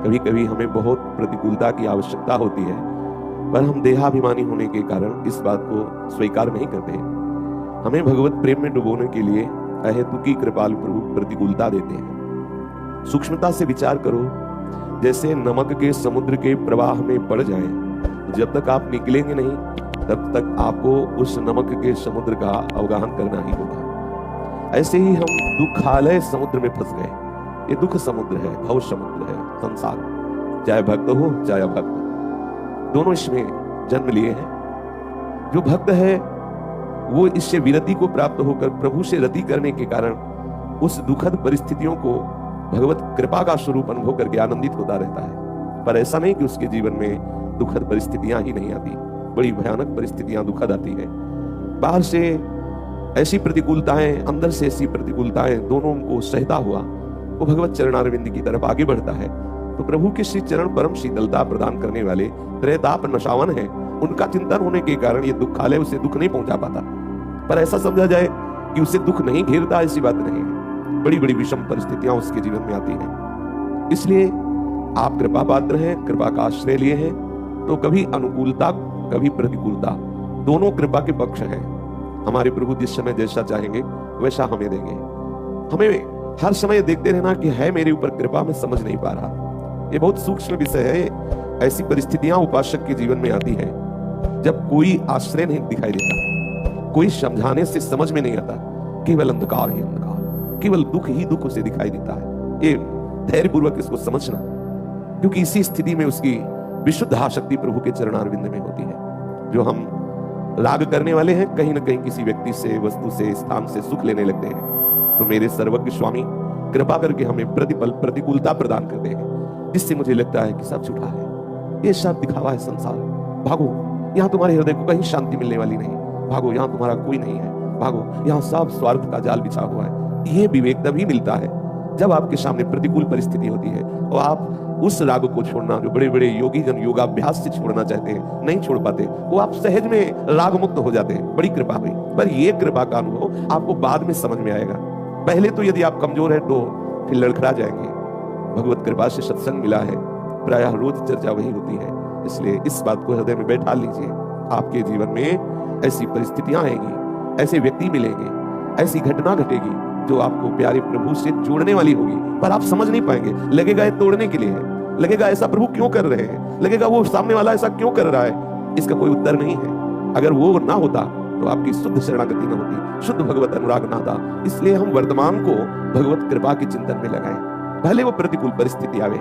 कभी कभी हमें बहुत प्रतिकूलता की आवश्यकता होती है, पर हम देहाभिमानी होने के कारण इस बात को स्वीकार नहीं करते। हमें भगवत प्रेम में डुबोने के लिए अहेतुकी कृपालु प्रभु प्रतिकूलता देते हैं। सूक्ष्मता से विचार करो, जैसे नमक के समुद्र के प्रवाह में पड़ जाए, जब तक आप निकलेंगे नहीं तब तक आपको उस नमक के समुद्र का अवगाहन करना ही होगा। ऐसे ही हम दुखालय समुद्र में फंस गए। ये दुख समुद्र है, भव समुद्र है संसार, चाहे भक्त हो चाहे अभक्त, दोनों इसमें जन्म लिए हैं। जो भक्त है वो इससे विरति को प्राप्त होकर प्रभु से रति करने के कारण उस दुखद परिस्थितियों को भगवत कृपा का स्वरूप अनुभव करके आनंदित होता रहता है। पर ऐसा नहीं कि उसके जीवन में दुखद परिस्थितियां ही नहीं आती, बड़ी भयानक परिस्थितियां दुखद आती है। बाहर से ऐसी प्रतिकूलताएं, अंदर से ऐसी प्रतिकूलताएं, दोनों को सहता हुआ वो भगवत चरणारविंद की तरफ आगे बढ़ता है। तो प्रभु के श्री चरण परम शीतलता प्रदान करने वाले त्रैताप नशावन है, उनका चिंतन होने के कारण ये दुखालय उसे दुख नहीं पहुंचा पाता। पर ऐसा समझा जाए कि उसे दुख नहीं घेरता, ऐसी बात नहीं है। बड़ी बड़ी विषम परिस्थितियां उसके जीवन में आती हैं। इसलिए आप कृपा पात्र हैं, कृपा का आश्रय लिए हैं, तो कभी अनुकूलता कभी प्रतिकूलता, दोनों कृपा के पक्ष हैं। हमारे प्रभु जिस समय जैसा चाहेंगे वैसा हमें देंगे। हमें हर समय देखते रहना कि है मेरे ऊपर कृपा, मैं समझ नहीं पा रहा। ये बहुत सूक्ष्म विषय है। ऐसी परिस्थितियां उपासक के जीवन में आती है जब कोई आश्रय नहीं दिखाई देता, कोई समझाने से समझ में नहीं आता, केवल अंधकार ही अंधकार, केवल दुख ही दुख उसे दिखाई देता है। ये धैर्यपूर्वक इसको समझना, क्योंकि इसी स्थिति में उसकी विशुद्ध आसक्ति प्रभु के चरणारविंद में होती है। जो हम राग करने वाले हैं, कहीं ना कहीं किसी व्यक्ति से, वस्तु से, स्थान से सुख लेने लगते हैं। तो मेरे सर्वज्ञ स्वामी कृपा करके हमें प्रतिपल प्रतिकूलता प्रदान करते हैं, जिससे मुझे लगता है कि सब झूठा है, ये सब दिखावा है संसार। भागो, यहाँ तुम्हारे हृदय को कहीं शांति मिलने वाली नहीं। भागो, यहाँ तुम्हारा कोई नहीं है। भागो, यहाँ सब स्वार्थ का जाल बिछा हुआ है। ये विवेक तभी मिलता है जब आपके सामने प्रतिकूल परिस्थिति होती है और आप उस राग को छोड़ना, जो बड़े बड़े योगी जन योगाभ्यास से छोड़ना चाहते हैं, नहीं छोड़ पाते, वो आप सहज में राग मुक्त हो जाते हैं। बड़ी कृपा हुई। पर ये कृपा का अनुभव आपको बाद में समझ में आएगा। पहले तो यदि आप कमजोर है तो फिर लड़खड़ा जाएंगे। भगवत कृपा से सत्संग मिला है, प्रायः रोज चर्चा वही होती है। इसलिए इस बात को हृदय में बैठा लीजिए। आपके जीवन में ऐसी परिस्थितियां आएंगी, ऐसे व्यक्ति मिलेंगे, ऐसी घटना घटेगी जो आपको प्यारे प्रभु से जोड़ने वाली होगी, पर आप समझ नहीं पाएंगे। लगेगा ये तोड़ने के लिए है, लगेगा ऐसा प्रभु क्यों कर रहे हैं, लगेगा वो सामने वाला ऐसा क्यों कर रहा है। इसका कोई उत्तर नहीं है। अगर वो ना होता तो आपकी शुद्ध शरणागति न होती, शुद्ध भगवत अनुराग ना था। इसलिए हम वर्तमान को भगवत कृपा के चिंतन में लगाएं, भले वो प्रतिकूल परिस्थिति आवे।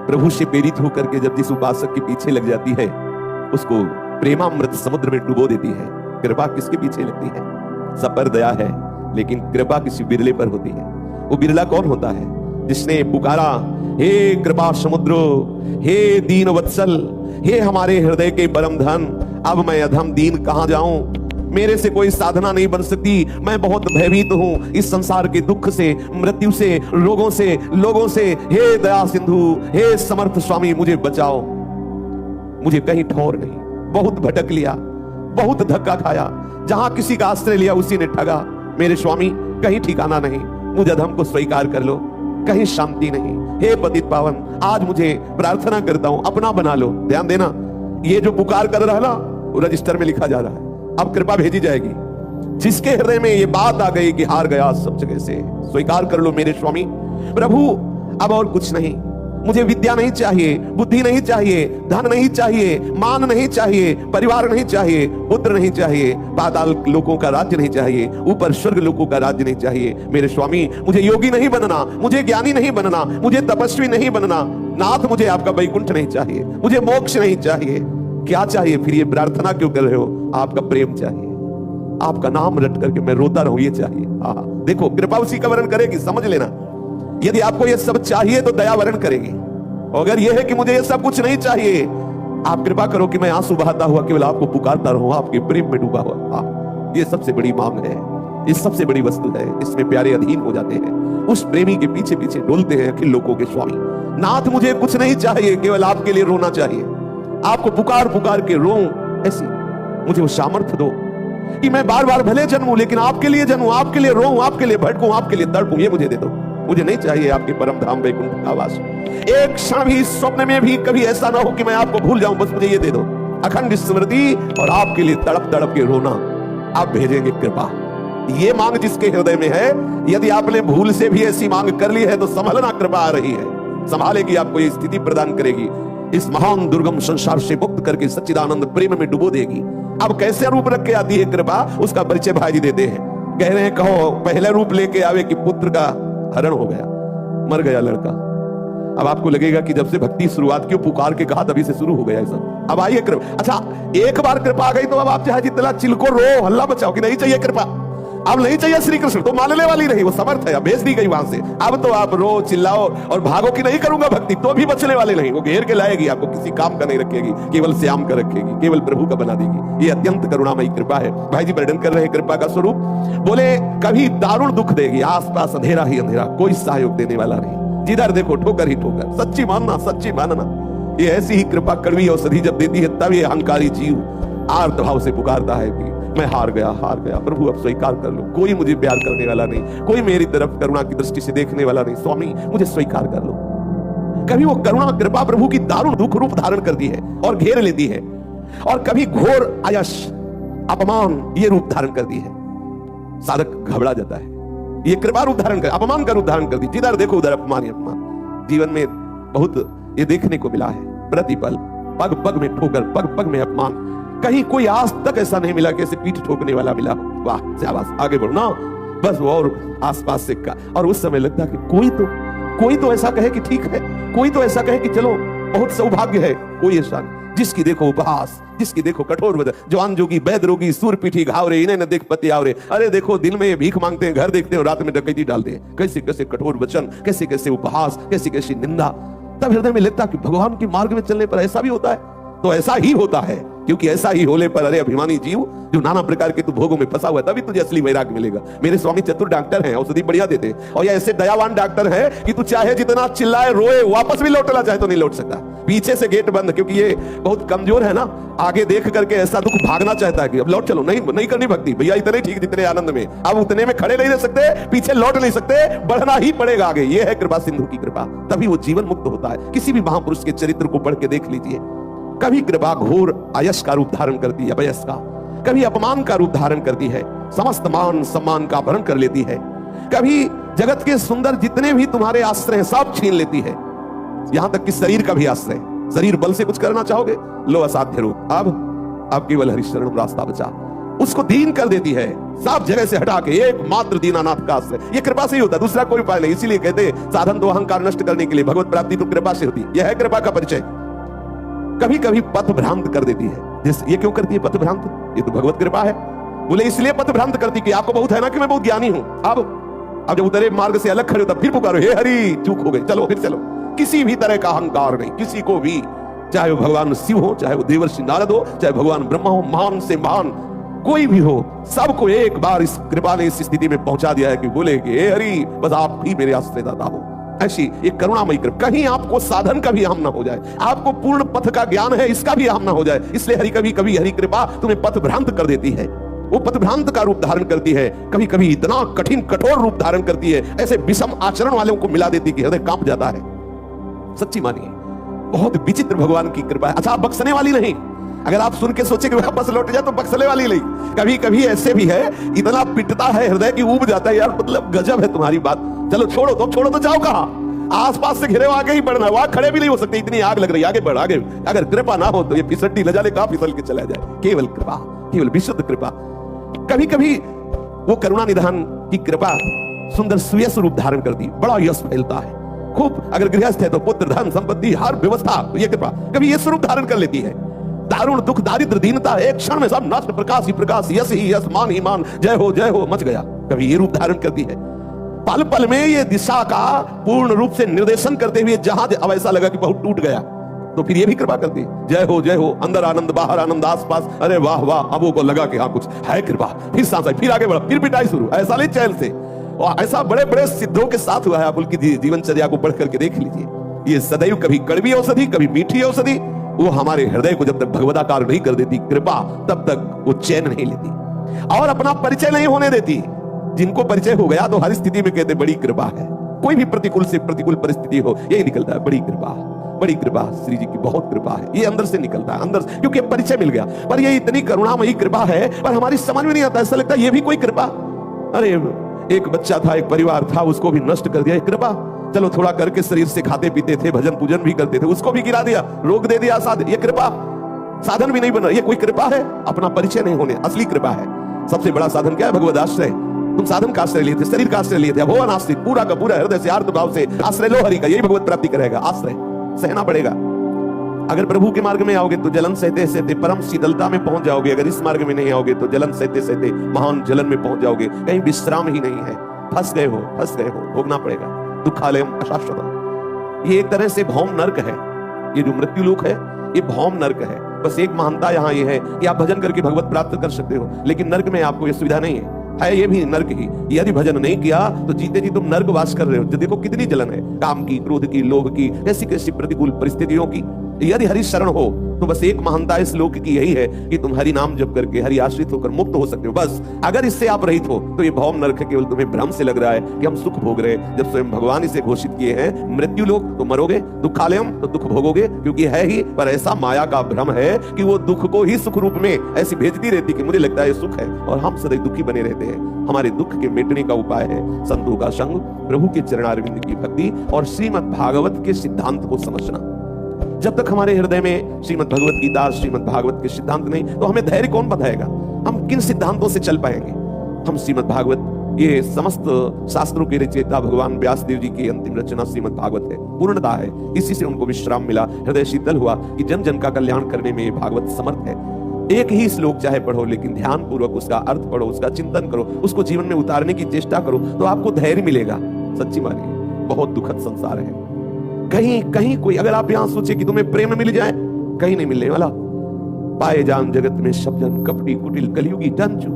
प्रभु से प्रेरित होकर के जब जिस उपासक के पीछे लग जाती है, उसको प्रेमामृत समुद्र में डुबो देती है। कृपा किसके पीछे लगती है? सब पर दया है, लेकिन कृपा किसी बिरले पर होती है। वो बिरला कौन होता है? जिसने पुकारा, हे कृपा समुद्र, हे दीन वत्सल, हे हमारे हृदय के परम धन, अब मैं अधम दीन कहां जाऊं? मेरे से कोई साधना नहीं बन सकती, मैं बहुत भयभीत हूं इस संसार के दुख से, मृत्यु से, रोगों से, लोगों से। हे दया सिंधु, हे समर्थ स्वामी, मुझे बचाओ। मुझे कहीं ठौर नहीं, बहुत भटक लिया, बहुत धक्का खाया, जहां किसी का आश्रय लिया उसी ने ठगा। मेरे स्वामी कहीं ठिकाना नहीं, मुझे अधम को स्वीकार कर लो, कहीं शांति नहीं। हे पतित पावन, आज मुझे प्रार्थना करता हूं, अपना बना लो। ध्यान देना, ये जो पुकार कर रहा है ना, वो रजिस्टर में लिखा जा रहा है। अब कृपा भेजी जाएगी। जिसके हृदय में ये बात आ गई कि हार गया सब जगह से, स्वीकार कर लो मेरे स्वामी। प्रभु अब और कुछ नहीं, मुझे विद्या नहीं चाहिए, बुद्धि नहीं चाहिए, धन नहीं चाहिए, मान नहीं चाहिए, परिवार नहीं चाहिए, पुत्र नहीं चाहिए, पाताल लोगों का राज्य नहीं चाहिए, ऊपर स्वर्ग लोगों का राज्य नहीं चाहिए। मेरे स्वामी, मुझे योगी नहीं बनना, मुझे ज्ञानी नहीं बनना, मुझे तपस्वी नहीं बनना। नाथ, मुझे आपका वैकुंठ नहीं चाहिए, मुझे मोक्ष नहीं चाहिए। क्या चाहिए? फिर ये प्रार्थना क्यों कर रहे हो? आपका प्रेम चाहिए, आपका नाम रट करके मैं रोता रहूं, ये चाहिए। देखो, कृपा उसी का वर्ण करेगी, समझ लेना। यदि आपको ये सब चाहिए तो दया वर्ण करेगी। अगर ये है कि मुझे ये सब कुछ नहीं चाहिए, आप कृपा करो कि मैं आंसू बहाता हुआ केवल आपको पुकारता रहूं, आपके प्रेम में डूबा हुआ। ये सबसे बड़ी मांग है, ये सबसे बड़ी वस्तु है। इसमें प्यारे अधीन हो जाते हैं, उस प्रेमी के पीछे पीछे डोलते हैं अखिल लोगों के स्वामी। नाथ, मुझे कुछ नहीं चाहिए, केवल आपके लिए रोना चाहिए, आपको पुकार पुकार के रो। ऐसी मुझे वो सामर्थ्य दो कि मैं बार बार भले जन्मूं, लेकिन आपके लिए जन्मूं, आपके लिए रोऊं, आपके लिए भटकूं, आपके लिए तड़पूं। ये मुझे दे दो। मुझे नहीं चाहिए आपके परम धाम वैकुंठ का वास। एक क्षण भी स्वप्न में भी कभी ऐसा ना हो कि मैं आपको भूल जाऊं, बस मुझे ये दे दो अखंड स्मृति और आपके लिए तड़प तड़प के रोना। आप भेजेंगे कृपा। ये मांग जिसके हृदय में है, यदि आपने भूल से भी ऐसी मांग कर ली है तो संभलना, कृपा आ रही है, संभालेगी, आपको ये स्थिति प्रदान करेगी, इस महान दुर्गम संसार से मुक्त करके सच्चिदानंद प्रेम में डुबो देगी। अब कैसे रूप रख के आती है कृपा, उसका परिचय भाई जी देते हैं। कह रहे हैं कहो पहले रूप लेके आवे कि पुत्र का हरण हो गया, मर गया लड़का। अब आपको लगेगा कि जब से भक्ति शुरुआत की, पुकार के कहा तभी से शुरू हो गया सब। अब आइए कृपा। अच्छा, एक बार कृपा आ गई तो अब आप चाहे जितना चिल्को रो हल्ला बचाओ कि नहीं चाहिए कृपा, अब नहीं चाहिए श्री कृष्ण, तो मानने वाली नहीं, वो समर्थ है, अब भेज दी गई वहां से। अब तो आप रो चिल्लाओ और भागो कि नहीं करूंगा भक्ति, तो भी बचने वाले नहीं, वो घेर के लाएगी, आपको किसी काम का नहीं रखेगी, केवल श्याम का रखेगी, केवल प्रभु का बना देगी। ये अत्यंत करुणामयी कृपा है। भाई जी वर्णन कर रहे हैं कृपा का स्वरूप। बोले कभी दारुण दुख देगी, आसपास अंधेरा ही अंधेरा, कोई सहयोग देने वाला नहीं, जिधर देखो ठोकर ही ठोकर। सच्ची मानना, सच्ची मानना। ये ऐसी ही कृपा कड़वी औषधि जब देती है, तब ये अहंकारी जीव आर्त भाव से पुकारता है कि मैं हार गया प्रभु, अब स्वीकार कर लो, कोई मुझे प्यार करने वाला नहीं, कोई मेरी तरफ करुणा की दृष्टि से देखने वाला नहीं, स्वामी मुझे स्वीकार कर लो। कभी वो करुणा कृपा प्रभु की दारुण दुख रूप धारण करती है और घेर लेती है, और कभी घोर आयश अपमान ये रूप धारण करती है। साधक घबरा जाता है, ये कृपा रूप धारण कर, अपमान का रूप धारण करती, जिधर देखो उधर अपमान ही अपमान। जीवन में बहुत ये देखने को मिला है, प्रतिपल पग पग में ठोकर, पग पग में अपमान। कहीं कोई आज तक ऐसा नहीं मिला कि ऐसे पीठ ठोकने वाला मिला। वाह शाबाश, आगे बढ़ो ना, बस वो और आसपास से का। और उस समय लगता कि कोई तो ऐसा कहे कि ठीक है, कोई तो ऐसा कहे कि चलो बहुत सौभाग्य है। कोई ऐसा जिसकी देखो उपहास, जिसकी देखो कठोर वजह, जवान जोगी वैद रोगी सूर पीठी घावरे, इन्हें न देख पति आवरे। अरे देखो दिन में ये भीख मांगते हैं, घर देखते हैं, रात में डकैती डालते हैं। कैसे कैसे कठोर वचन, कैसे कैसे उपहास, कैसी कैसी निंदा। तब हृदय में लगता कि भगवान के मार्ग में चलने पर ऐसा भी होता है, तो ऐसा ही होता है, क्योंकि ऐसा ही होने पर अरे अभिमानी जीव जो नाना प्रकार के तू भोगों में फंसा हुआ है, तभी तुझे असली वैराग्य मिलेगा। मेरे स्वामी चतुर डॉक्टर हैं, औषधि बढ़िया देते हैं, और ये ऐसे दयावान डॉक्टर है कि तू चाहे जितना चिल्लाए रोए, वापस भी लौटना चाहे तो नहीं लौट सकता। पीछे से गेट बंद, क्योंकि ये बहुत कमजोर है ना, आगे देख करके ऐसा दुख भागना चाहता है कि अब लौट चलो, नहीं करनी भक्ति भैया, इतने ठीक जितने आनंद में, अब उतने में खड़े नहीं रह सकते, पीछे लौट नहीं सकते, बढ़ना ही पड़ेगा आगे। ये है कृपा सिंधु की कृपा, तभी वो जीवन मुक्त होता है। किसी भी महापुरुष के चरित्र को पढ़ के देख लीजिए। कभी कृपा घोर आयश का रूप धारण करती है, अवयस का, कभी अपमान का रूप धारण करती है, समस्त मान सम्मान का अपहरण कर लेती है, कभी जगत के सुंदर जितने भी तुम्हारे आश्रय हैं सब छीन लेती है, यहां तक कि शरीर का भी आश्रय। शरीर बल से कुछ करना चाहोगे, लो असाध्य रूप, अब केवल हरिशरण रास्ता बचा, उसको दीन कर देती है, सब जगह से हटा के एकमात्र दीनानाथ का आश्रय। ये कृपा से ही होता है, दूसरा कोई उपाय नहीं। इसीलिए कहते हैं साधन तो अहंकार नष्ट करने के लिए, भगवत प्राप्ति तो कृपा से होती है। यह है कृपा का परिचय। कभी कभी पथ भ्रांत कर देती है। ये क्यों करती है पथ भ्रांत? ये तो भगवत कृपा है। बोले इसलिए पथ भ्रांत करती कि आपको बहुत है ना कि मैं बहुत ज्ञानी हूं। अब जब उतरे मार्ग से अलग खड़े हो तब फिर पुकारो, हे हरि चूक हो गई, चलो फिर चलो। किसी भी तरह का अहंकार नहीं, किसी को भी, चाहे वो भगवान शिव हो, चाहे वो देवर्षि नारद हो, चाहे भगवान ब्रह्मा हो, महान से महान कोई भी हो, सबको एक बार इस कृपा ने इस स्थिति में पहुंचा दिया है कि बोले कि हे हरि बस आप ही मेरे आश्रयदाता हो। ऐसी एक करुणामयी कृपा, कहीं आपको साधन का भी अहम ना हो जाए, आपको पूर्ण पथ का ज्ञान है इसका भी अहम ना हो जाए। इसलिए हरि कभी हरि कृपा तुम्हें पथ भ्रांत कर देती है, वो पथ भ्रांत का रूप धारण करती है, कभी कभी इतना कठिन कठोर रूप धारण करती है, ऐसे विषम आचरण वालों को मिला देती कि हृदय कांप जाता है। सच्ची मानिए बहुत विचित्र भगवान की कृपा है। अच्छा बख्शने वाली नहीं, अगर आप सुन के सोचे कि वापस लौट जाए तो बख्शने वाली नहीं। कभी कभी ऐसे भी है, इतना पिटता है हृदय की ऊब जाता है, यार मतलब गजब है तुम्हारी बात, चलो छोड़ो तो जाओ कहां, आसपास से घिरे आगे ही बढ़ना, वहां खड़े भी नहीं हो सकते, इतनी आग लग रही, आगे बढ़ आगे। अगर कृपा ना हो तो ये फिसड्डी न जाने कहां फिसल के चला जाए। केवल कृपा, केवल विशुद्ध कृपा। कभी कभी वो करुणा निधान की कृपा सुंदर सुयश रूप धारण करती, बड़ा यश फैलता है खूब। अगर गृहस्थ है तो पुत्र धन संपत्ति हर व्यवस्था, ये कृपा कभी ये स्वरूप धारण कर लेती है। दारुण दुख दारिद्र दीनता एक क्षण में सब नष्ट, प्रकाश ही प्रकाश, यश ही यश, मान ही मान, जय हो मच गया, कभी ये रूप धारण करती है। पल पल में ये दिशा का पूर्ण रूप से निर्देशन करते हुए जहाज अब ऐसा लगा कि बहुत टूट गया, तो फिर ये भी कृपा करती, जय हो, अंदर आनंद बाहर आनंद आसपास, अरे वाह वाह। अब वो को लगा कि हाँ कुछ है कृपा, फिर सांस आई, फिर आगे बढ़ा, फिर पिटाई शुरू, ऐसा नहीं चैन से। और ऐसा बड़े बड़े सिद्धों के साथ हुआ है, आप उनकी जीवनचर्या को पढ़ करके देख लीजिए। ये सदैव कभी कड़वी औषधि कभी मीठी औषधि, वो हमारे हृदय को जब तक भगवदाकार नहीं कर देती कृपा, तब तक वो चैन नहीं लेती और अपना परिचय नहीं होने देती। जिनको परिचय हो गया तो हर स्थिति में कहते बड़ी कृपा है, कोई भी प्रतिकूल से प्रतिकूल परिस्थिति हो, यही निकलता है, बड़ी कृपा, बड़ी कृपा, श्री जी की बहुत कृपा है। ये अंदर से निकलता है, अंदर से, क्योंकि परिचय मिल गया। पर ये इतनी करुणामयी कृपा है, पर हमारी समझ में नहीं आता, ऐसा लगता है ये भी कोई कृपा। अरे एक बच्चा था, एक परिवार था, उसको भी नष्ट कर दिया, एक कृपा। चलो थोड़ा करके शरीर से खाते पीते थे, भजन पूजन भी करते थे, उसको भी गिरा दिया, रोक दे दिया साधन, ये कृपा। साधन भी नहीं बना, ये कोई कृपा है? अपना परिचय नहीं होने, असली कृपा है। सबसे बड़ा साधन क्या है? भगवद आश्रय। तुम साधन का आश्रय लिए थे, शरीर का आश्रय लिए थे, भगवान आश्रित पूरा का पूरा हृदय से आर्त भाव से आश्रय लो हरि का, यही भगवत प्राप्ति कराएगा। आश्रय सहना पड़ेगा। अगर प्रभु के मार्ग में आओगे तो जलन सहते सहते परम शीतलता में पहुंच जाओगे। अगर इस मार्ग में नहीं आओगे तो जलन सहते सहते महान जलन में पहुंच जाओगे। कहीं विश्राम ही नहीं है, फंस गए हो, फंस गए हो, भोगना पड़ेगा। दुखालयम अशाश्वतम, ये एक तरह से भौम नर्क है। ये जो मृत्यु लोक है, ये भौम नर्क है। बस एक महानता यहाँ ये है कि आप भजन करके भगवत प्राप्त कर सकते हो, लेकिन नर्क में आपको ये सुविधा नहीं है ये भी नर्क ही। यदि भजन नहीं किया तो जीते जी तुम नर्क वास कर रहे हो। देखो कितनी जलन है, काम की, क्रोध की, लोभ की, कैसी कैसी प्रतिकूल परिस्थितियों की। यदि हरि शरण हो तो बस एक महानता इस लोक की यही है कि तुम हरि नाम जप करके हरि आश्रित होकर मुक्त हो सकते हो। बस अगर इससे आप रहित हो तो ये भौम नरक है, केवल तुम्हें भ्रम से लग रहा है कि हम सुख भोग रहे हैं, जब स्वयं भगवान इसे घोषित किए हैं। मृत्यु लोक तो मरोगे, दुखालयम तो दुख भोगोगे, क्योंकि है ही, पर ऐसा माया का भ्रम है कि वो दुख को ही सुख रूप में ऐसी भेजती रहती कि मुझे लगता है ये सुख है, और हम सदैव दुखी बने रहते हैं। हमारे दुख के मिटने का उपाय है संतों का संग, प्रभु के चरणारविंद की भक्ति और श्रीमद् भागवत के सिद्धांत को समझना। जब तक हमारे हृदय में श्रीमद् भगवत गीता, श्रीमद् भागवत के सिद्धांत नहीं, तो हमें धैर्य कौन बंधाएगा? हम किन सिद्धांतों से चल पाएंगे? हम श्रीमद् भागवत, ये समस्त शास्त्रों के रचयिता भगवान व्यासदेव जी की अंतिम रचना श्रीमद् भागवत है, पूर्णता है। इसी से उनको विश्राम मिला, हृदय शीतल हुआ कि जन जन का कल्याण करने में भागवत समर्थ है। एक ही श्लोक चाहे पढ़ो, लेकिन ध्यान पूर्वक उसका अर्थ पढ़ो, उसका चिंतन करो, उसको जीवन में उतारने की चेष्टा करो, तो आपको धैर्य मिलेगा। सच्ची मानिए, बहुत दुखद संसार है। कहीं कहीं कोई, अगर आप यहां सोचे कि तुम्हें प्रेम मिल जाए, कहीं नहीं मिलने वाला। पाए जान जगत में सब जन कपटी कुटिल कलयुगी टंचु,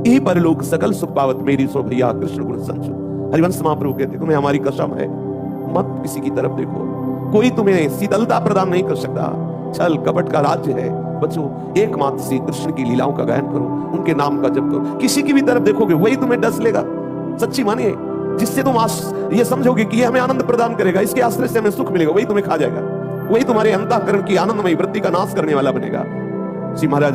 यही परलोक सकल सुख पावत मेरी सो भैया कृष्ण गुण संचु। हरिवंश महाप्रभु कहते, तुम्हें हमारी कसम है, मत किसी की तरफ देखो, कोई तुम्हें शीतलता प्रदान नहीं कर सकता। छल कपट का राज्य है, बचो एकमात्र श्री कृष्ण की लीलाओं का गायन करो, उनके नाम का जप करो। किसी की भी तरफ देखोगे वही तुम्हें डस लेगा। सच्ची मानिए, जिससे तुम ये समझोगे कि ये हमें आनंद प्रदान करेगा, इसके आश्रय से हमें सुख मिलेगा, वही तुम्हें खा जाएगा, वही तुम्हारे अंतःकरण की आनंदमयी वृत्ति का नाश करने वाला बनेगा। श्री महाराज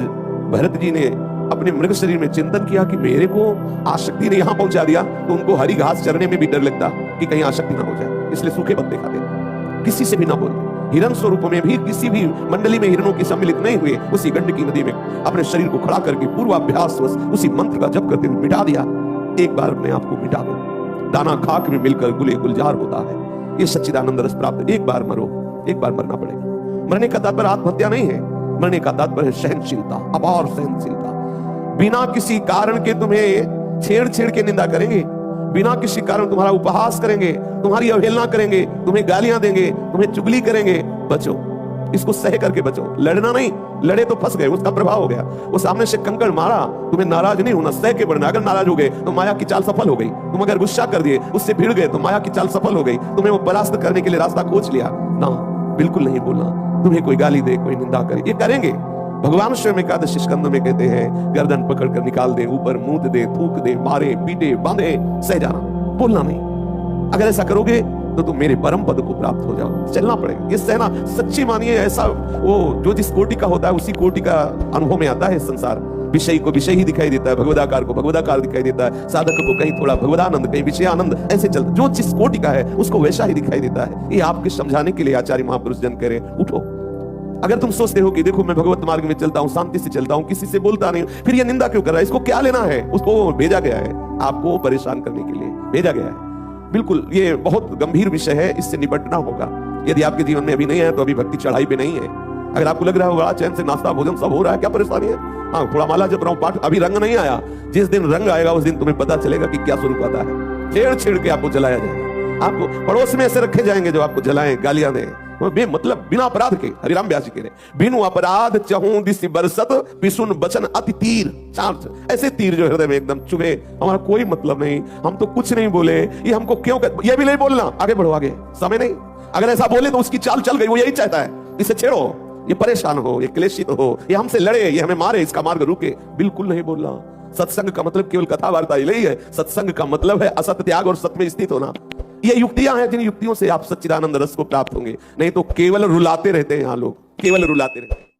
भरत जी ने अपने मृग शरीर में चिंतन किया कि मेरे को आसक्ति ने यहां पहुंचा दिया, तो उनको हरी घास चरने में भी डर लगता कि कहीं आसक्ति ना हो जाए, इसलिए सूखे पत्ते खाते, किसी से भी ना बोलते। हिरण स्वरूप में भी किसी भी मंडली में हिरणों की सम्मिलित नहीं हुए, उसी गंडकी नदी में अपने शरीर को खड़ा करके पूर्वाभ्यास उसी मंत्र का जप करते हुए मिटा दिया। एक बार अपने आप को मिटा दो, दाना खाक में मिलकर गुले गुलजार होता है। ये सच्चिदानंद रस प्राप्त, एक बार मरो, एक बार मरना पड़ेगा। मरने का तात्पर्य आत्महत्या नहीं है, मरने का तात्पर्य है सहनशीलता, अपार सहनशीलता। बिना किसी कारण के तुम्हें छेड़ के निंदा करेंगे, बिना किसी कारण तुम्हारा उपहास करेंगे, तुम्हारी अवहेलना करेंगे, तुम्हें गालियां देंगे, तुम्हें चुगली करेंगे, बचो, इसको सह करके बचो। लड़ना नहीं, लड़े तो फंस गए, उसका प्रभाव हो गया। वो सामने से कंकड़ मारा, तुम्हें नाराज नहीं होना, सह के बढ़ना। अगर नाराज हो गए तो माया की चाल सफल हो गई। तुम अगर गुस्सा कर दिए, उससे भिड़ गए, तो माया की चाल सफल हो गई। तुम्हें वो परास्त करने के लिए रास्ता खोज लिया ना, बिल्कुल नहीं बोलना। तुम्हें कोई गाली दे, कोई निंदा करे, ये करेंगे। भगवान स्वयं एकादश स्कंद में कहते हैं, गर्दन पकड़ कर निकाल दे, ऊपर मूत दे, थूक दे, मारे पीटे बांधे, सह जाना, बोलना नहीं। अगर ऐसा करोगे तो तुम मेरे परम पद को प्राप्त हो जाओ। चलना पड़ेगा, ये सहना। सच्ची मानिए, ऐसा वो जो जिस कोटि का होता है उसी कोटि का अनुभव में आता है संसार। विषय को विषय ही दिखाई देता है, भगवदाकार को भगवदाकार दिखाई देता है, साधक को कहीं थोड़ा भगवदानंद, कहीं विषय आनंद, ऐसे चलता। जो जिस कोटि का है उसको वैसा ही दिखाई देता है। ये आपके समझाने के लिए आचार्य महापुरुष जन कह रहे, उठो। अगर तुम सोचते हो कि देखो मैं भगवत मार्ग में चलता हूँ, शांति से चलता हूँ, किसी से बोलता नहीं, फिर ये निंदा क्यों कर रहा है, इसको क्या लेना है? उसको भेजा गया है आपको परेशान करने के लिए, भेजा गया है। बिल्कुल, ये बहुत गंभीर विषय है, इससे निपटना होगा। यदि आपके जीवन में अभी नहीं है तो अभी भक्ति चढ़ाई पे नहीं है। अगर आपको लग रहा है बड़ा चैन से नाश्ता भोजन सब हो रहा है, क्या परेशानी है? हाँ, थोड़ा माला जप रहा हूं, पाठ, अभी रंग नहीं आया। जिस दिन रंग आएगा उस दिन तुम्हें पता चलेगा कि क्या स्वरूप आता है। छेड़ के आपको जलाया जाएगा, आपको पड़ोस में ऐसे रखे जाएंगे जो आपको जलाएं, गालियां दें, बेमतलब, बिना अपराध के। हरिराम व्यास जी कह रहे, बिनु अपराध चहूं दिस बरसत पिसुन बचन अति तीर। ऐसे तीर जो हृदय में एकदम चुभे, हमारा कोई मतलब नहीं, हम तो कुछ नहीं बोले, ये हमको क्यों ये भी नहीं बोलना, आगे बढ़ो, आगे समय नहीं। अगर ऐसा बोले तो उसकी चाल चल गई, वो यही चाहता है, इसे छेड़ो, ये परेशान हो, ये क्लेशित हो, ये हमसे लड़े, ये हमें मारे, इसका मार्ग रुके, बिल्कुल नहीं बोलना। सत्संग का मतलब केवल कथा वार्ता यही है। सत्संग का मतलब है असत त्याग और सत्य में स्थित होना। ये युक्तियां हैं जिन युक्तियों से आप सच्चिदानंद रस को प्राप्त होंगे, नहीं तो केवल रुलाते रहते हैं। यहां लोग केवल रुलाते रहते हैं।